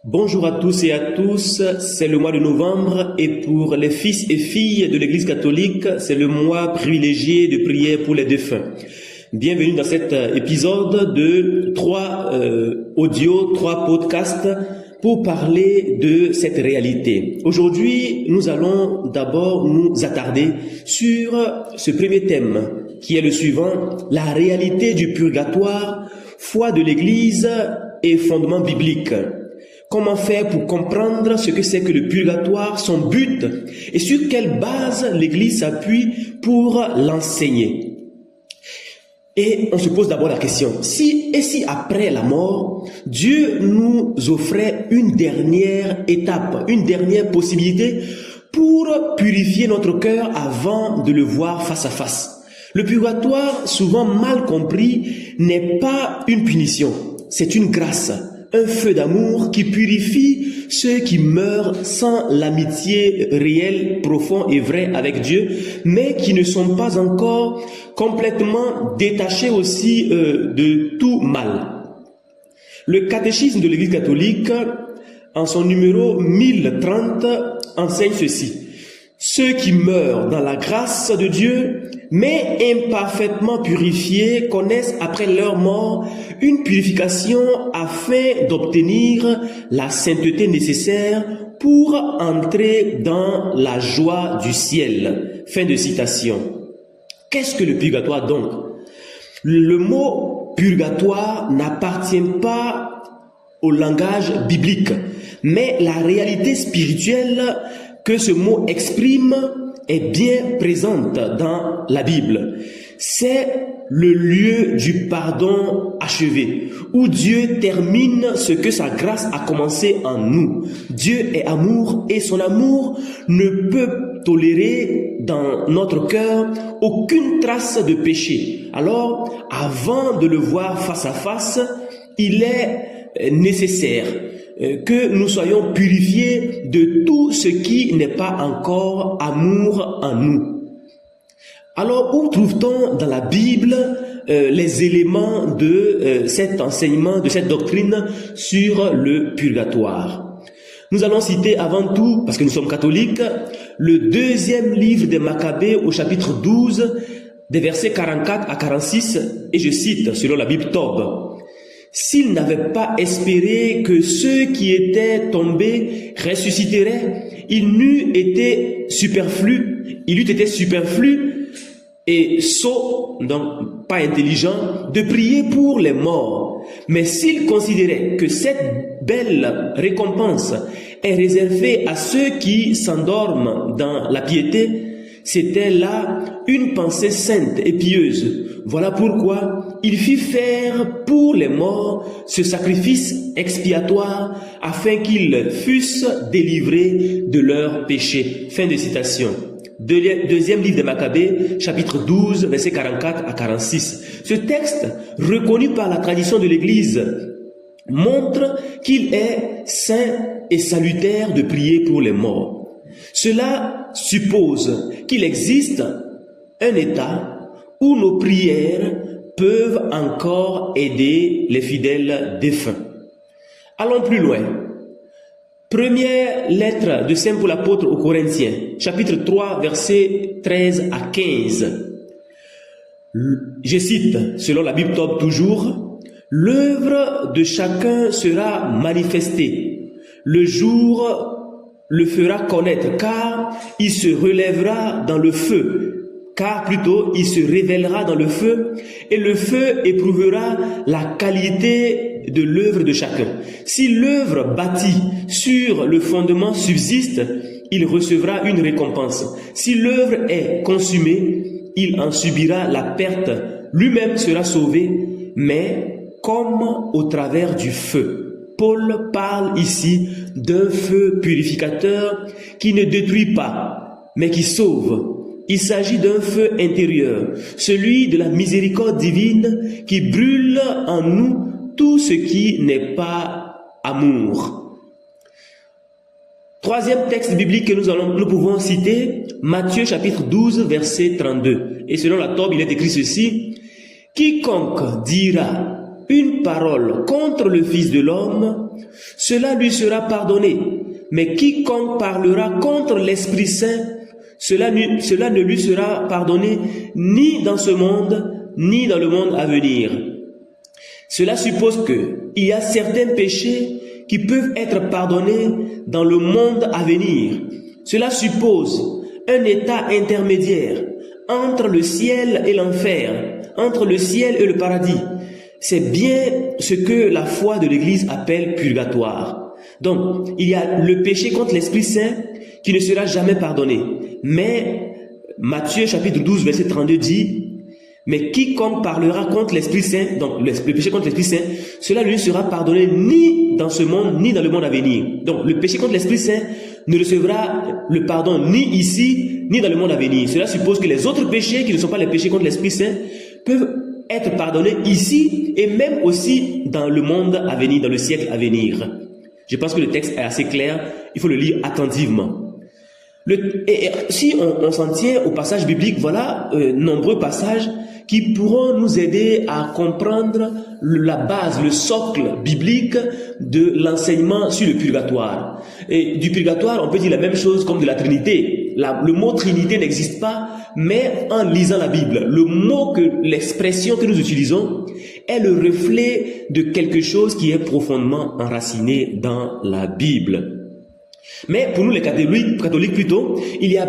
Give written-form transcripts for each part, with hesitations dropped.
Bonjour à tous et à tous, c'est le mois de novembre et pour les fils et filles de l'Église catholique, c'est le mois privilégié de prière pour les défunts. Bienvenue dans cet épisode de 3 podcasts pour parler de cette réalité. Aujourd'hui, nous allons d'abord nous attarder sur ce premier thème qui est le suivant, la réalité du purgatoire, foi de l'Église et fondement biblique. Comment faire pour comprendre ce que c'est que le purgatoire, son but et sur quelle base l'Église s'appuie pour l'enseigner. Et on se pose d'abord la question, si après la mort, Dieu nous offrait une dernière étape, une dernière possibilité pour purifier notre cœur avant de le voir face à face. Le purgatoire, souvent mal compris, n'est pas une punition, c'est une grâce. Un feu d'amour qui purifie ceux qui meurent sans l'amitié réelle, profonde et vraie avec Dieu, mais qui ne sont pas encore complètement détachés aussi de tout mal. Le catéchisme de l'Église catholique, en son numéro 1030, enseigne ceci. Ceux qui meurent dans la grâce de Dieu, mais imparfaitement purifiés, connaissent après leur mort une purification afin d'obtenir la sainteté nécessaire pour entrer dans la joie du ciel. Fin de citation. Qu'est-ce que le purgatoire donc? Le mot purgatoire n'appartient pas au langage biblique, mais la réalité spirituelle que ce mot exprime est bien présente dans la Bible. C'est le lieu du pardon achevé, où Dieu termine ce que sa grâce a commencé en nous. Dieu est amour et son amour ne peut tolérer dans notre cœur aucune trace de péché. Alors, avant de le voir face à face, il est nécessaire que nous soyons purifiés de tout ce qui n'est pas encore amour en nous. Alors, où trouve-t-on dans la Bible les éléments de cet enseignement, de cette doctrine sur le purgatoire? Nous allons citer avant tout, parce que nous sommes catholiques, le deuxième livre des Maccabées au chapitre 12, des versets 44 à 46, et je cite, selon la Bible Tob. S'ils n'avaient pas espéré que ceux qui étaient tombés ressusciteraient, il n'eût été superflu et sot, donc pas intelligent, de prier pour les morts. Mais s'ils considéraient que cette belle récompense est réservée à ceux qui s'endorment dans la piété, c'était là une pensée sainte et pieuse. Voilà pourquoi il fit faire pour les morts ce sacrifice expiatoire afin qu'ils fussent délivrés de leurs péchés. Fin de citation. Deuxième livre de Maccabées, chapitre 12, versets 44 à 46. Ce texte, reconnu par la tradition de l'Église, montre qu'il est saint et salutaire de prier pour les morts. Cela suppose qu'il existe un état où nos prières peuvent encore aider les fidèles défunts. Allons plus loin. Première lettre de Saint Paul apôtre aux Corinthiens, chapitre 3, versets 13 à 15. Je cite, selon la Bible Tob toujours, « L'œuvre de chacun sera manifestée. Le jour le fera connaître, car il se relèvera dans le feu. » Car plutôt il se révélera dans le feu, et le feu éprouvera la qualité de l'œuvre de chacun. Si l'œuvre bâtie sur le fondement subsiste, il recevra une récompense. Si l'œuvre est consumée, il en subira la perte. Lui-même sera sauvé, mais comme au travers du feu. Paul parle ici d'un feu purificateur qui ne détruit pas, mais qui sauve. Il s'agit d'un feu intérieur, celui de la miséricorde divine qui brûle en nous tout ce qui n'est pas amour. Troisième texte biblique que nous pouvons citer, Matthieu chapitre 12, verset 32. Et selon la Tob, il est écrit ceci, « Quiconque dira une parole contre le Fils de l'homme, cela lui sera pardonné. Mais quiconque parlera contre l'Esprit Saint, cela ne lui sera pardonné ni dans ce monde, ni dans le monde à venir. Cela suppose qu'il y a certains péchés qui peuvent être pardonnés dans le monde à venir. Cela suppose un état intermédiaire entre le ciel et l'enfer, entre le ciel et le paradis. C'est bien ce que la foi de l'Église appelle purgatoire. Donc, il y a le péché contre l'Esprit Saint qui ne sera jamais pardonné. Mais Matthieu chapitre 12 verset 32 dit: mais quiconque parlera contre l'Esprit Saint, donc le péché contre l'Esprit Saint, cela ne lui sera pardonné ni dans ce monde, ni dans le monde à venir. Donc le péché contre l'Esprit Saint ne recevra le pardon ni ici, ni dans le monde à venir. Cela suppose que les autres péchés qui ne sont pas les péchés contre l'Esprit Saint peuvent être pardonnés ici et même aussi dans le monde à venir, dans le siècle à venir. Je pense que le texte est assez clair, il faut le lire attentivement. Si on s'en tient au passage biblique, voilà nombreux passages qui pourront nous aider à comprendre la base, le socle biblique de l'enseignement sur le purgatoire. Et du purgatoire, on peut dire la même chose comme de la Trinité. Le mot Trinité n'existe pas, mais en lisant la Bible, l'expression que nous utilisons est le reflet de quelque chose qui est profondément enraciné dans la Bible. Mais pour nous les catholiques plutôt, il y a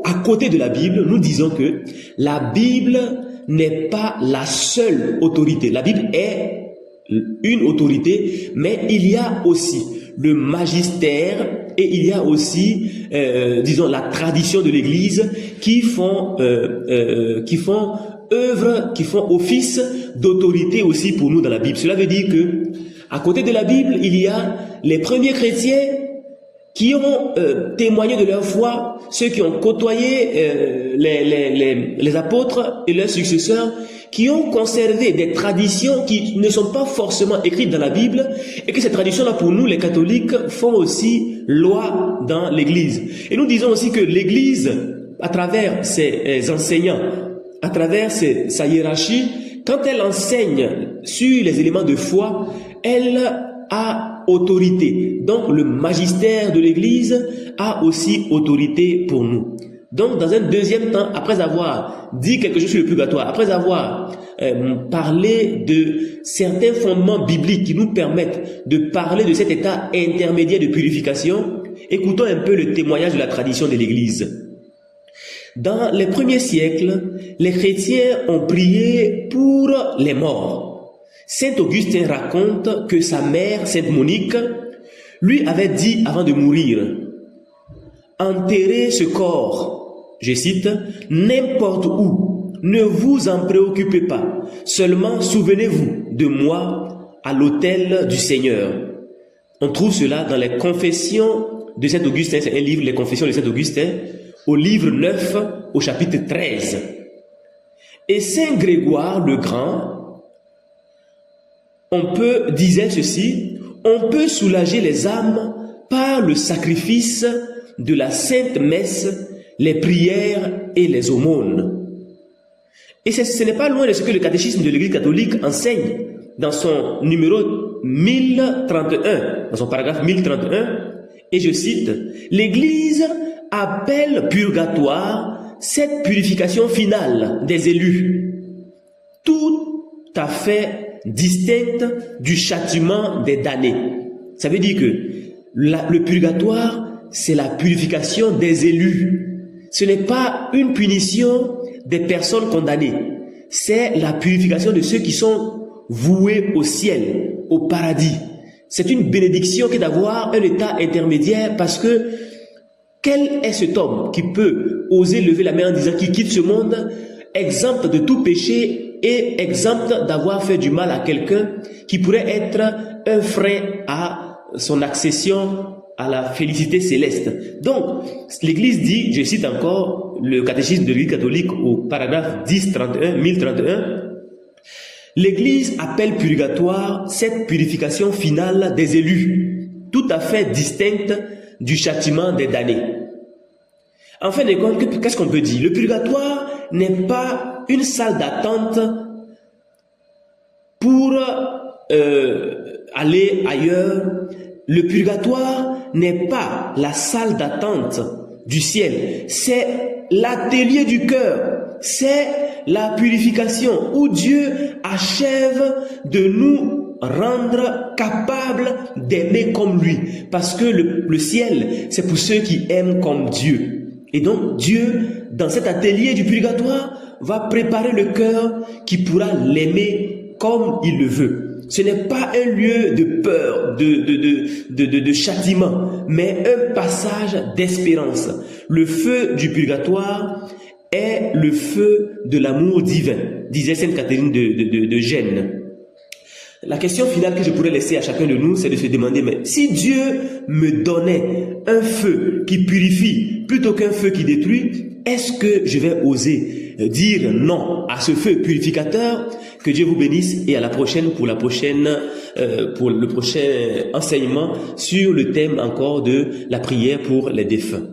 à côté de la Bible, nous disons que la Bible n'est pas la seule autorité. La Bible est une autorité, mais il y a aussi le magistère et il y a aussi, la tradition de l'Église qui font office d'autorité aussi pour nous dans la Bible. Cela veut dire que à côté de la Bible, il y a les premiers chrétiens qui ont témoigné de leur foi, ceux qui ont côtoyé les apôtres et leurs successeurs, qui ont conservé des traditions qui ne sont pas forcément écrites dans la Bible, et que ces traditions-là, pour nous, les catholiques, font aussi loi dans l'Église. Et nous disons aussi que l'Église, à travers ses enseignants, à travers sa hiérarchie, quand elle enseigne sur les éléments de foi, elle a autorité. Donc le magistère de l'Église a aussi autorité pour nous. Donc dans un deuxième temps, après avoir dit quelque chose sur le purgatoire, après avoir parlé de certains fondements bibliques qui nous permettent de parler de cet état intermédiaire de purification, écoutons un peu le témoignage de la tradition de l'Église. Dans les premiers siècles, les chrétiens ont prié pour les morts. Saint Augustin raconte que sa mère, Sainte Monique, lui avait dit avant de mourir: enterrez ce corps, je cite, n'importe où, ne vous en préoccupez pas, seulement souvenez-vous de moi à l'autel du Seigneur. On trouve cela dans les Confessions de Saint Augustin, c'est un livre, les Confessions de Saint Augustin, au livre 9, au chapitre 13. Et Saint Grégoire le Grand, disait ceci: on peut soulager les âmes par le sacrifice de la Sainte Messe, les prières et les aumônes. Et ce n'est pas loin de ce que le catéchisme de l'Église catholique enseigne dans son numéro 1031, dans son paragraphe 1031, et je cite: l'Église appelle purgatoire cette purification finale des élus, tout à fait distincte du châtiment des damnés. Ça veut dire que le purgatoire, c'est la purification des élus. Ce n'est pas une punition des personnes condamnées. C'est la purification de ceux qui sont voués au ciel, au paradis. C'est une bénédiction que d'avoir un état intermédiaire, parce que quel est cet homme qui peut oser lever la main en disant qu'il quitte ce monde exempt de tout péché et exempt d'avoir fait du mal à quelqu'un qui pourrait être un frein à son accession à la félicité céleste. Donc, l'Église dit, je cite encore le catéchisme de l'Église catholique au paragraphe 1031, l'Église appelle purgatoire cette purification finale des élus, tout à fait distincte du châtiment des damnés. En fin de compte, qu'est-ce qu'on peut dire? Le purgatoire n'est pas une salle d'attente pour aller ailleurs. Le purgatoire n'est pas la salle d'attente du ciel, c'est l'atelier du cœur, c'est la purification où Dieu achève de nous rendre capables d'aimer comme lui. Parce que le ciel, c'est pour ceux qui aiment comme Dieu. Et donc Dieu, dans cet atelier du purgatoire, va préparer le cœur qui pourra l'aimer comme il le veut. Ce n'est pas un lieu de peur, de châtiment, mais un passage d'espérance. Le feu du purgatoire est le feu de l'amour divin, disait Sainte Catherine de Gênes. La question finale que je pourrais laisser à chacun de nous, c'est de se demander, mais si Dieu me donnait un feu qui purifie plutôt qu'un feu qui détruit, est-ce que je vais oser dire non à ce feu purificateur? Que Dieu vous bénisse et à la prochaine pour le prochain enseignement sur le thème encore de la prière pour les défunts.